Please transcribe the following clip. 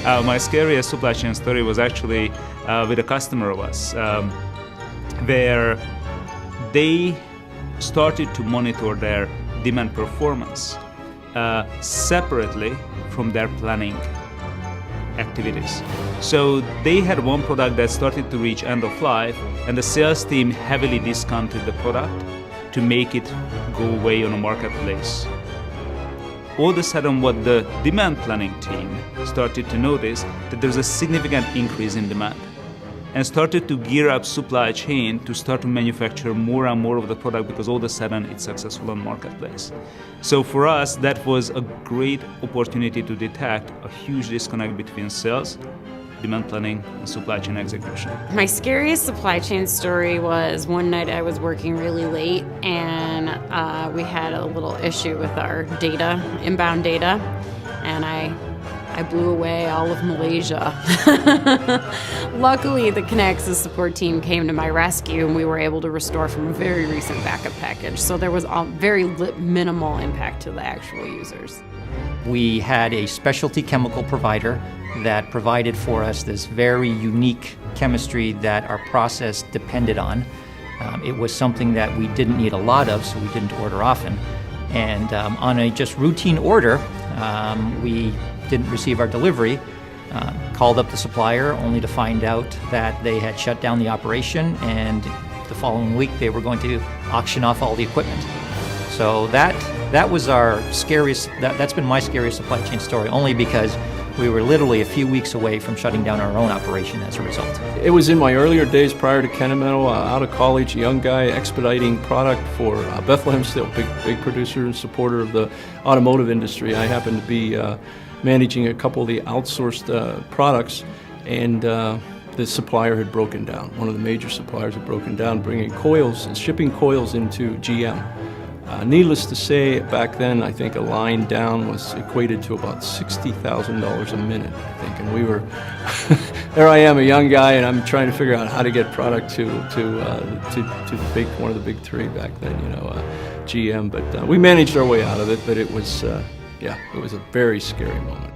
My scariest supply chain story was actually with a customer of us, where they started to monitor their demand performance separately from their planning activities. So they had one product that started to reach end of life, and the sales team heavily discounted the product to make it go away on a marketplace. All of a sudden, what the demand planning team started to notice, that there's a significant increase in demand, and started to gear up supply chain to start to manufacture more and more of the product, because all of a sudden it's successful on marketplace. So for us, that was a great opportunity to detect a huge disconnect between sales, demand planning, and supply chain execution. My scariest supply chain story was one night I was working really late, and we had a little issue with our data, inbound data, and I blew away all of Malaysia. Luckily, the Kinaxis support team came to my rescue, and we were able to restore from a very recent backup package. So there was very minimal impact to the actual users. We had a specialty chemical provider that provided for us this very unique chemistry that our process depended on. It was something that we didn't need a lot of, so we didn't order often. And on a just routine order, we didn't receive our delivery, called up the supplier only to find out that they had shut down the operation, and the following week they were going to auction off all the equipment. So that was our scariest, that's been my scariest supply chain story, only because we were literally a few weeks away from shutting down our own operation as a result. It was in my earlier days prior to Kennametal, out of college, a young guy expediting product for Bethlehem Steel, big producer and supporter of the automotive industry. I happened to be managing a couple of the outsourced products, and the supplier had broken down. One of the major suppliers had broken down, bringing coils, shipping coils into GM. Needless to say, back then, I think a line down was equated to about $60,000 a minute, I think. And we were, there I am, a young guy, and I'm trying to figure out how to get product to one of the big three back then, GM. But we managed our way out of it. But it was, it was a very scary moment.